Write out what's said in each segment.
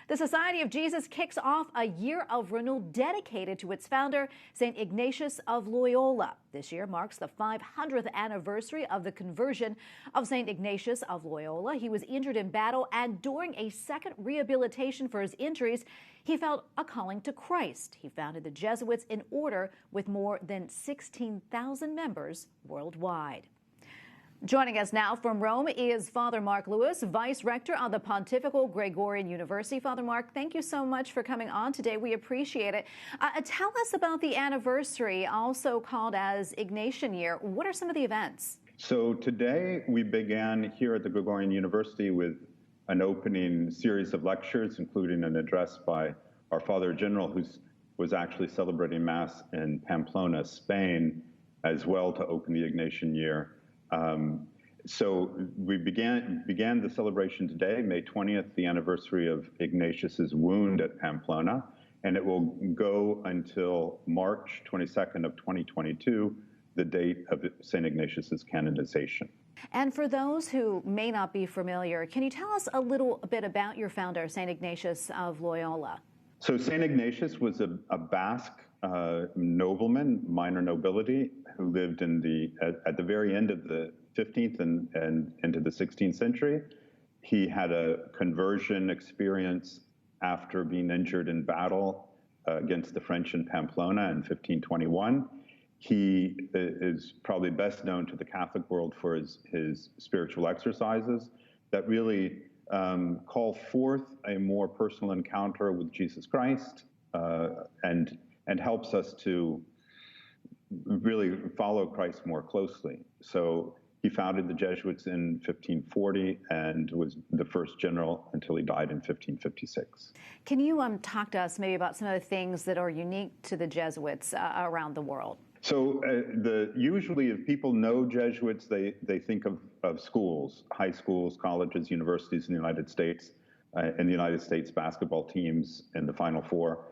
The Society of Jesus kicks off a year of renewal dedicated to its founder, St. Ignatius of Loyola. This year marks the 500th anniversary of the conversion of St. Ignatius of Loyola. He was injured in battle, and during a second rehabilitation for his injuries, he felt a calling to Christ. He founded the Jesuits, in order with more than 16,000 members worldwide. Joining us now from Rome is Father Mark Lewis, Vice Rector of the Pontifical Gregorian University. Father Mark, thank you so much for coming on today. We appreciate it. Tell us about the anniversary, also called as Ignatian Year. What are some of the events? So today we began here at the Gregorian University with an opening series of lectures, including an address by our Father General, who was actually celebrating Mass in Pamplona, Spain, as well to open the Ignatian Year. So we began the celebration today, May 20th, the anniversary of Ignatius's wound at Pamplona, and it will go until March 22nd of 2022, the date of St. Ignatius's canonization. And for those who may not be familiar, can you tell us a little bit about your founder, St. Ignatius of Loyola? So St. Ignatius was a Basque nobleman, minor nobility, who lived at the very end of the 15th and into the 16th century. He had a conversion experience after being injured in battle against the French in Pamplona in 1521. He is probably best known to the Catholic world for his spiritual exercises that really call forth a more personal encounter with Jesus Christ and helps us to really follow Christ more closely. So he founded the Jesuits in 1540 and was the first general until he died in 1556. Can you talk to us maybe about some of the things that are unique to the Jesuits around the world? So usually if people know Jesuits, they think of schools, high schools, colleges, universities in the United States, basketball teams in the Final Four.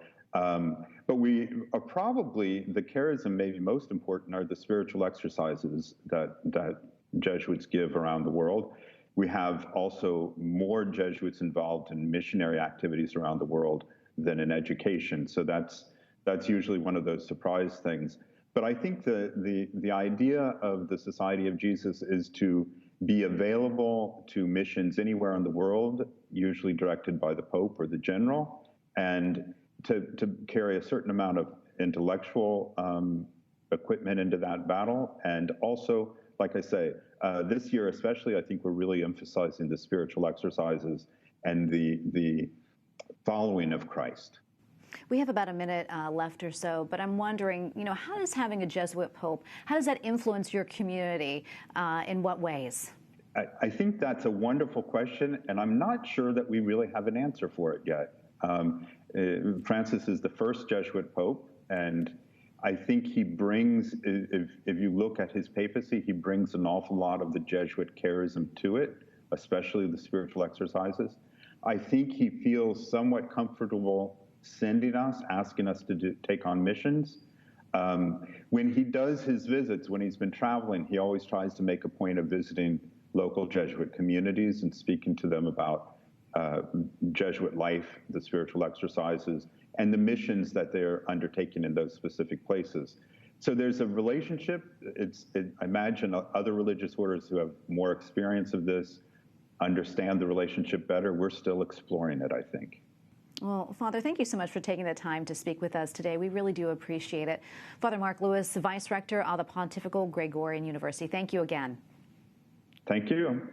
But we are probably, the charism maybe most important are the spiritual exercises that Jesuits give around the world. We have also more Jesuits involved in missionary activities around the world than in education. So that's usually one of those surprise things. But I think the idea of the Society of Jesus is to be available to missions anywhere in the world, usually directed by the Pope or the General, and to carry a certain amount of intellectual equipment into that battle. And also, like I say, this year especially, I think we're really emphasizing the spiritual exercises and the following of Christ. We have about a minute left or so, but I'm wondering, how does having a Jesuit Pope, how does that influence your community? In what ways? I think that's a wonderful question, and I'm not sure that we really have an answer for it yet. Francis is the first Jesuit Pope, and I think he brings, if you look at his papacy, he brings an awful lot of the Jesuit charism to it, especially the spiritual exercises. I think he feels somewhat comfortable sending us, asking us to take on missions. When he does his visits, when he's been traveling, he always tries to make a point of visiting local Jesuit communities and speaking to them about Jesuit life, the spiritual exercises, and the missions that they're undertaking in those specific places. So there's a relationship. I imagine other religious orders who have more experience of this understand the relationship better. We're still exploring it, I think. Well, Father, thank you so much for taking the time to speak with us today. We really do appreciate it. Father Mark Lewis, Vice Rector of the Pontifical Gregorian University. Thank you again. Thank you.